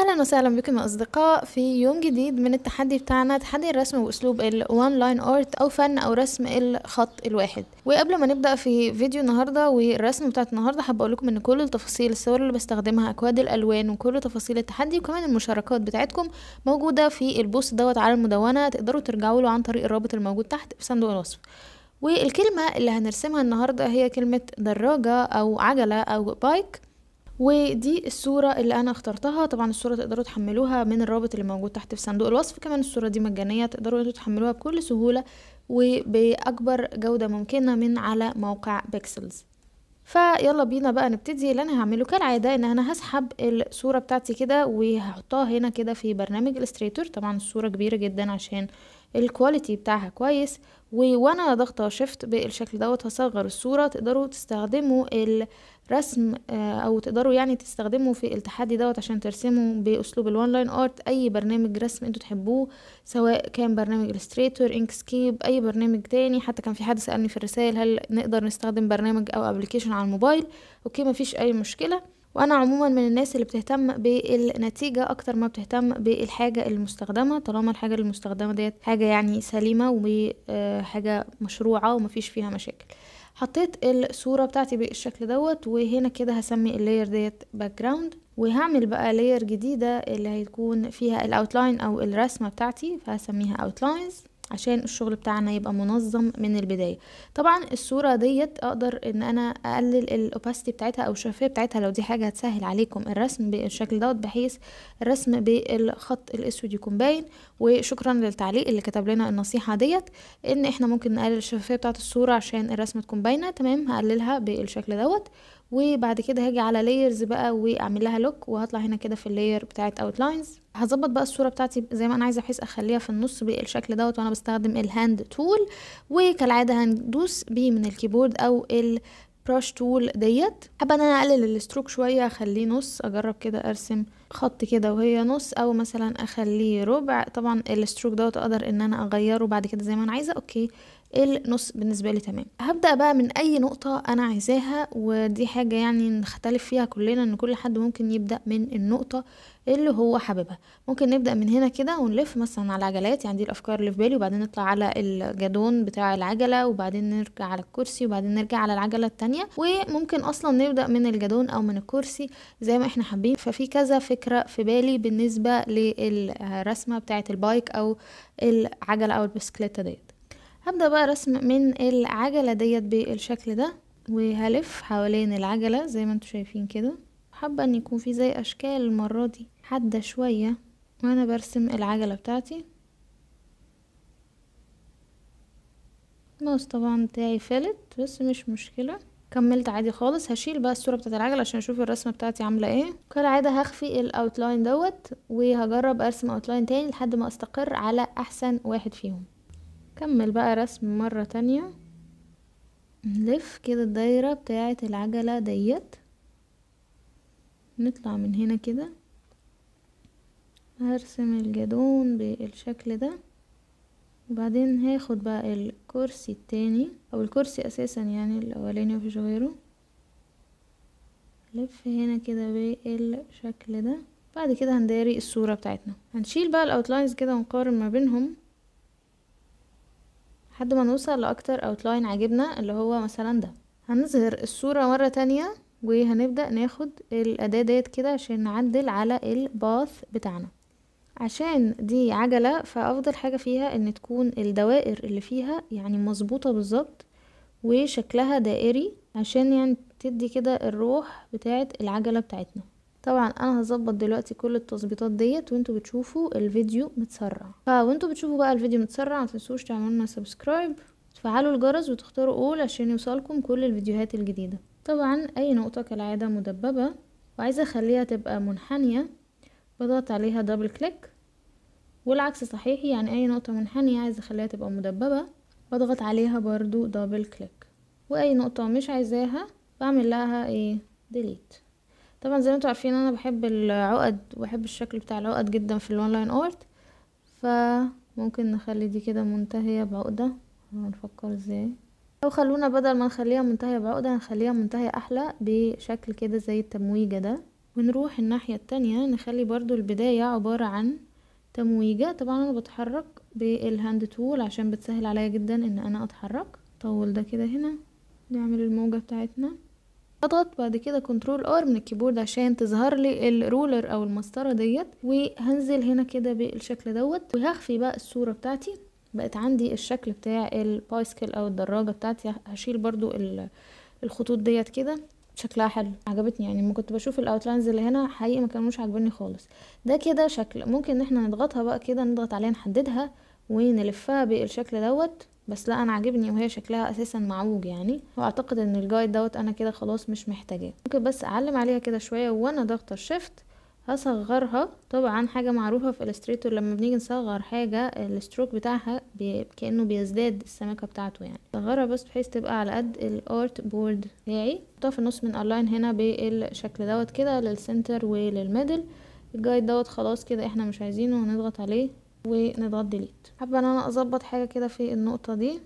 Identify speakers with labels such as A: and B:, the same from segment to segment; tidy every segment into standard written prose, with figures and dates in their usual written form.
A: اهلا وسهلا بكم يا اصدقاء في يوم جديد من التحدي بتاعنا، تحدي الرسم باسلوب الوان لاين ارت او فن او رسم الخط الواحد. وقبل ما نبدا في فيديو النهارده والرسم بتاعت النهارده، حابه اقول لكم ان كل التفاصيل، الصور اللي بستخدمها، اكواد الالوان، وكل تفاصيل التحدي وكمان المشاركات بتاعتكم موجوده في البوست دوت على المدونه. تقدروا ترجعوا له عن طريق الرابط الموجود تحت في صندوق الوصف. والكلمه اللي هنرسمها النهارده هي كلمه دراجه او عجله او بايك. ودي الصورة اللي انا اخترتها. طبعا الصورة تقدروا تحملوها من الرابط اللي موجود تحت في صندوق الوصف. كمان الصورة دي مجانية، تقدروا انتوا تحملوها بكل سهولة وبأكبر جودة ممكنة من على موقع بيكسلز. فيلا بينا بقى نبتدي. اللي انا هعمله كالعادة ان انا هسحب الصورة بتاعتي كده وهحطها هنا كده في برنامج الستريتور. طبعا الصورة كبيرة جدا عشان الكواليتي بتاعها كويس، وانا ضغطة شيفت بالشكل دوت هصغر الصورة. تقدروا تستخدموا الرسم او تقدروا يعني تستخدموا في التحدي دوت عشان ترسموا باسلوب الوان لاين ارت اي برنامج رسم انتوا تحبوه، سواء كان برنامج الستريتور، انكسكيب، اي برنامج تاني. حتى كان في حد سألني في الرسائل هل نقدر نستخدم برنامج او ابلكيشن على الموبايل. اوكي، مفيش اي مشكلة. وانا عموما من الناس اللي بتهتم بالنتيجة اكتر ما بتهتم بالحاجة المستخدمة، طالما الحاجة المستخدمة ديت حاجة يعني سليمة وحاجة مشروعة ومفيش فيها مشاكل. حطيت الصورة بتاعتي بالشكل دوت، وهنا كده هسمي اللاير ديت باك جراوند، وهعمل بقى لاير جديدة اللي هيكون فيها الاوتلاين او الرسمة بتاعتي، فهسميها اوتلاينز عشان الشغل بتاعنا يبقى منظم من البداية. طبعا الصورة ديت اقدر ان انا اقلل الاوباسيتي بتاعتها او الشفافية بتاعتها لو دي حاجة هتسهل عليكم الرسم بالشكل دوت، بحيث الرسم بالخط الاسود يكون باين. وشكرا للتعليق اللي كتب لنا النصيحة ديت ان احنا ممكن نقلل الشفافية بتاعت الصورة عشان الرسمة تكون باينة. تمام، هقللها بالشكل دوت. وبعد كده هاجي على لايرز بقى واعمل لها لوك، وهطلع هنا كده في اللاير بتاعت اوتلاينز. هظبط بقى الصورة بتاعتي زي ما انا عايزة بحيث اخليها في النص بالشكل دوت وانا بستخدم الهاند تول. وكالعادة هندوس بيه من الكيبورد او البروش تول ديت. حابة ان انا اقلل الستروك شوية، اخليه نص، اجرب كده ارسم خط كده وهي نص، او مثلا اخليه ربع. طبعا الستروك دوت اقدر ان انا اغيره بعد كده زي ما انا عايزة. اوكي، النص بالنسبة لي تمام. هبدأ بقى من اي نقطة انا عايزاها، ودي حاجة يعني نختلف فيها كلنا، ان كل حد ممكن يبدأ من النقطة اللي هو حاببها. ممكن نبدأ من هنا كده ونلف مثلا على العجلات، يعني دي الافكار اللي في بالي، وبعدين نطلع على الجادون بتاع العجلة، وبعدين نرجع على الكرسي، وبعدين نرجع على العجلة التانية. وممكن اصلا نبدأ من الجادون او من الكرسي زي ما احنا حابين. ففي كذا فكرة في بالي بالنسبة للرسمة بتاعة البايك او العجلة او البسكليتة ديت. هبدأ بقى رسم من العجلة ديت بالشكل ده، وهلف حوالين العجلة زي ما انتوا شايفين كده. حابة ان يكون في زي اشكال المرة دي حادة شوية وانا برسم العجلة بتاعتي. الماوس طبعا بتاعي فلت بس مش مشكلة، كملت عادي خالص. هشيل بقى الصورة بتاعت العجلة عشان اشوف الرسمة بتاعتي عاملة ايه. كالعادة هخفي الاوتلاين دوت وهجرب ارسم اوتلاين تاني لحد ما استقر على احسن واحد فيهم. كمل بقى رسم مرة تانية، نلف كده الدايرة بتاعة العجلة ديت، نطلع من هنا كده، هرسم الجدون بالشكل ده. وبعدين هاخد بقى الكرسي التاني او الكرسي اساسا يعني الاولاني مفيش غيره، لف هنا كده بالشكل ده. بعد كده هنداري الصورة بتاعتنا، هنشيل بقى الاوتلاينز كده ونقارن ما بينهم لحد ما نوصل لاكتر اوتلاين عجبنا اللي هو مثلا ده. هنظهر الصورة مرة تانية وهنبدأ ناخد الأداة ديت كده عشان نعدل على الباث بتاعنا. عشان دي عجلة فأفضل حاجة فيها ان تكون الدوائر اللي فيها يعني مظبوطة بالظبط وشكلها دائري، عشان يعني تدي كده الروح بتاعة العجلة بتاعتنا. طبعا انا هظبط دلوقتي كل التظبيطات ديت وانتوا بتشوفوا الفيديو متسرع. وانتوا بتشوفوا بقى الفيديو متسرع متنسوش تعملوا لنا سبسكرايب، تفعلوا الجرس وتختاروا اول عشان يوصلكم كل الفيديوهات الجديدة. طبعا اي نقطة كالعادة مدببة وعايزة اخليها تبقى منحنية، بضغط عليها دبل كليك. والعكس صحيح، يعني اي نقطة منحنية عايزة اخليها تبقى مدببة بضغط عليها برضو دبل كليك. واي نقطة مش عايزاها بعمل لها ايه، ديليت. طبعا زي ما انتوا عارفين انا بحب العقد وبحب الشكل بتاع العقد جدا في الون لاين ارت، فممكن نخلي دي كده منتهية بعقدة. هنفكر ازاي، او خلونا بدل ما نخليها منتهية بعقدة نخليها منتهية احلى بشكل كده زي التمويجة ده. ونروح الناحية التانية نخلي برضو البداية عبارة عن تمويجة. طبعا انا بتحرك بالهاند تول عشان بتسهل عليا جدا ان انا اتحرك. طول ده كده هنا، نعمل الموجة بتاعتنا، اضغط بعد كده كنترول ار من الكيبورد عشان تظهر لي الرولر او المسطرة ديت، وهنزل هنا كده بالشكل دوت، وهخفي بقى الصورة بتاعتي. بقت عندي الشكل بتاع البايسكل او الدراجة بتاعتي. هشيل برضو الخطوط ديت كده، شكلها حلو عجبتني يعني. ما كنت بشوف الاوتلاينز اللي هنا حقيقي ما كانوش عاجبني خالص. ده كده شكل ممكن ان احنا نضغطها بقى كده، نضغط عليها نحددها ونلفها بالشكل دوت. بس لا، انا عاجبني وهي شكلها اساسا معوج يعني، واعتقد ان الجايد دوت انا كده خلاص مش محتاجاه. ممكن بس اعلم عليها كده شويه وانا ضغطه الشيفت، هصغرها. طبعا حاجه معروفه في الستريتور لما بنيجي نصغر حاجه الستروك بتاعها كانه بيزداد السماكه بتاعته يعني. صغرها بس بحيث تبقى على قد الارت بورد بتاعي. احطها في النص من الاين هنا بالشكل دوت كده للسنتر وللميدل. الجايد دوت خلاص كده احنا مش عايزينه، هنضغط عليه ونضغط ديليت. حابه ان انا اظبط حاجه كده في النقطه دي.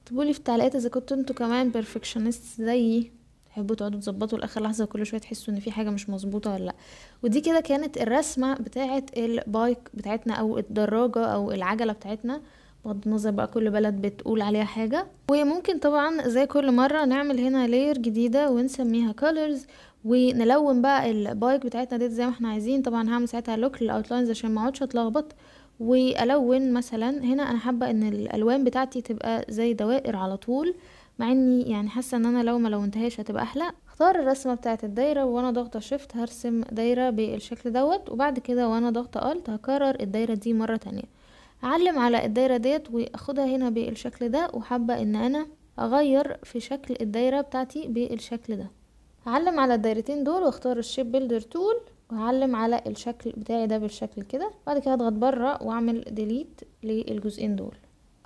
A: اكتبولي في التعليقات اذا كنتوا انتوا كمان بيرفكشنست زيي، تحبوا تقعدوا تظبطوا لاخر لحظه وكل شويه تحسوا ان في حاجه مش مظبوطه ولا لا. ودي كده كانت الرسمه بتاعه البايك بتاعتنا او الدراجه او العجله بتاعتنا، بغض النظر بقى كل بلد بتقول عليها حاجه. وممكن طبعا زي كل مره نعمل هنا لاير جديده ونسميها colors، ونلون بقى البايك بتاعتنا دي زي ما احنا عايزين. طبعا هعمل ساعتها لوك للاوتلاينز عشان ما اقعدش اتلخبط. والون مثلا هنا انا حابه ان الالوان بتاعتي تبقى زي دوائر على طول، مع اني يعني حاسه ان انا لو ما لونتهاش هتبقى احلى. اختار الرسمه بتاعه الدايره وانا ضغطه شيفت هرسم دايره بالشكل دوت، وبعد كده وانا ضغطه الت هكرر الدايره دي مره تانية. اعلم على الدايره ديت واخدها هنا بالشكل ده، وحابه ان انا اغير في شكل الدايره بتاعتي بالشكل ده. هعلم على الدايرتين دول واختار الشيب بيلدر تول، وهعلم على الشكل بتاعي ده بالشكل كده. بعد كده اضغط بره واعمل ديليت للجزئين دول.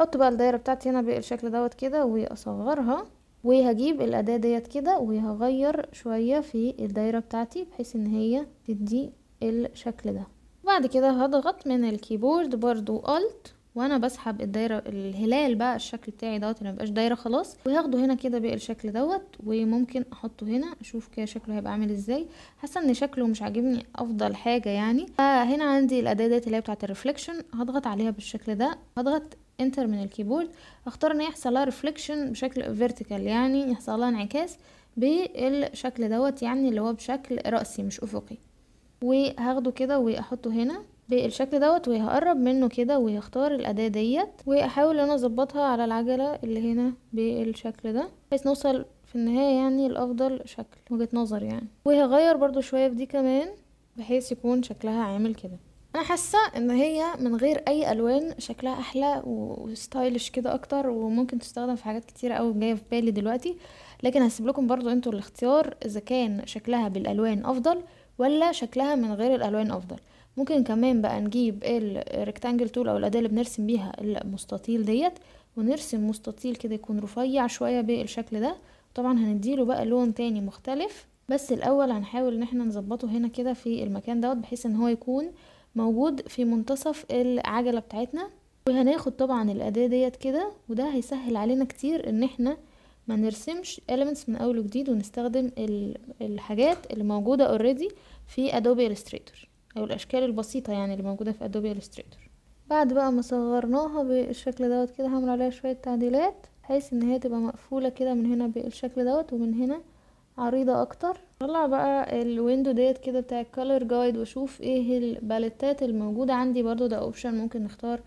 A: احط بقى الدايره بتاعتي هنا بالشكل دوت كده واصغرها، وهجيب الاداه ديت كده وهغير شويه في الدايره بتاعتي بحيث ان هي تدي الشكل ده. بعد كده هضغط من الكيبورد برضو الت وانا بسحب الدايره الهلال بقى الشكل بتاعي دوت اللي مبقاش دايره خلاص، وهاخده هنا كده بالشكل دوت، وممكن احطه هنا اشوف كده شكله هيبقى عامل ازاي. حاسه ان شكله مش عاجبني افضل حاجه يعني. فهنا عندي الاداه ديت اللي هي بتاعه الريفليكشن، هضغط عليها بالشكل ده، هضغط انتر من الكيبورد، اختار ان يحصل لها ريفليكشن بشكل فيرتيكال يعني يحصل لها انعكاس بالشكل دوت يعني اللي هو بشكل رأسي مش افقي. وهاخده كده واحطه هنا بالشكل دوت، وهقرب منه كده وهختار الاداة ديت واحاول ان انا اظبطها على العجلة اللي هنا بالشكل ده بحيث نوصل في النهاية يعني الافضل شكل وجهة نظر يعني. وهغير برضو شوية في دي كمان بحيث يكون شكلها عامل كده. انا حاسة ان هي من غير اي الوان شكلها احلى وستايلش كده اكتر، وممكن تستخدم في حاجات كتيرة اوي جاية في بالي دلوقتي. لكن هسيب لكم برضو انتوا الاختيار اذا كان شكلها بالالوان افضل ولا شكلها من غير الالوان افضل. ممكن كمان بقى نجيب الريكتانجل تول او الاداة اللي بنرسم بيها المستطيل ديت، ونرسم مستطيل كده يكون رفيع شوية بالشكل ده. طبعا هنديله بقى لون تاني مختلف، بس الاول هنحاول ان احنا نظبطه هنا كده في المكان دوت بحيث ان هو يكون موجود في منتصف العجلة بتاعتنا. وهناخد طبعا الاداة ديت كده، وده هيسهل علينا كتير ان احنا ما نرسمش elements من اول وجديد، ونستخدم الحاجات اللي موجودة already في ادوبي illustrator او الاشكال البسيطة يعني اللي موجودة في ادوبي illustrator. بعد بقى ما صغرناها بالشكل دوت كده هعمل عليها شوية تعديلات بحيث ان هي تبقى مقفولة كده من هنا بالشكل دوت، ومن هنا عريضة اكتر. طلع بقى الويندو ديت كده بتاع الكالر جايد واشوف ايه الباليتات الموجودة عندي. برضو ده اوبشن ممكن نختار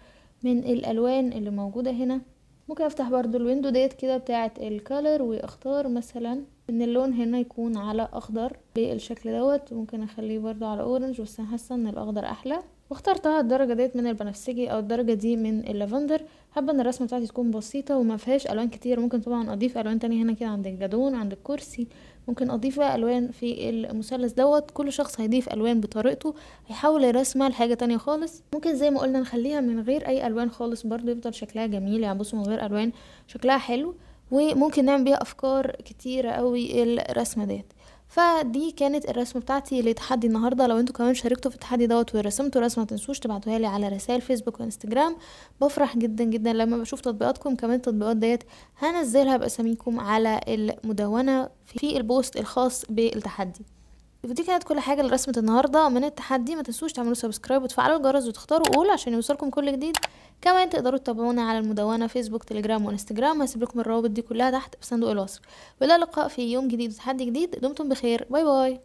A: من الالوان اللي موجودة هنا. ممكن افتح برضو الويندو ديت كده بتاعة الكالر واختار مثلا ان اللون هنا يكون على اخضر بالشكل دوت، ممكن اخليه برضو على اورنج بس انا حاسه ان الاخضر احلى. واخترتها الدرجه ديت من البنفسجي او الدرجه دي من اللافندر. حابه ان الرسمه بتاعتي تكون بسيطه وما فيهاش الوان كتير. ممكن طبعا اضيف الوان تانية هنا كده عند الجدون عند الكرسي، ممكن اضيف بقى الوان في المثلث دوت. كل شخص هيضيف الوان بطريقته، هيحاول يرسمها لحاجه تانية خالص. ممكن زي ما قلنا نخليها من غير اي الوان خالص برضو يفضل شكلها جميل يعني. بصوا من غير الوان شكلها حلو، وممكن نعمل بيها افكار كتيرة قوي الرسمة ديت. فدي كانت الرسمة بتاعتي لتحدي النهاردة. لو انتوا كمان شاركتوا في التحدي دوت ورسمتوا رسمة متنسوش تبعتوها لي على رسائل فيسبوك وانستجرام. بفرح جدا جدا لما بشوف تطبيقاتكم. كمان التطبيقات ديت هنزلها باساميكم على المدونة في البوست الخاص بالتحدي. ودي كانت كل حاجه لرسمه النهارده من التحدي. ما تنسوش تعملوا سبسكرايب وتفعلوا الجرس وتختاروا اول عشان يوصلكم كل جديد. كمان تقدروا تتابعونا على المدونه فيسبوك تليجرام وانستجرام، هسيب لكم الروابط دي كلها تحت في صندوق الوصف. والى اللقاء في يوم جديد وتحدي جديد، دمتم بخير، باي باي.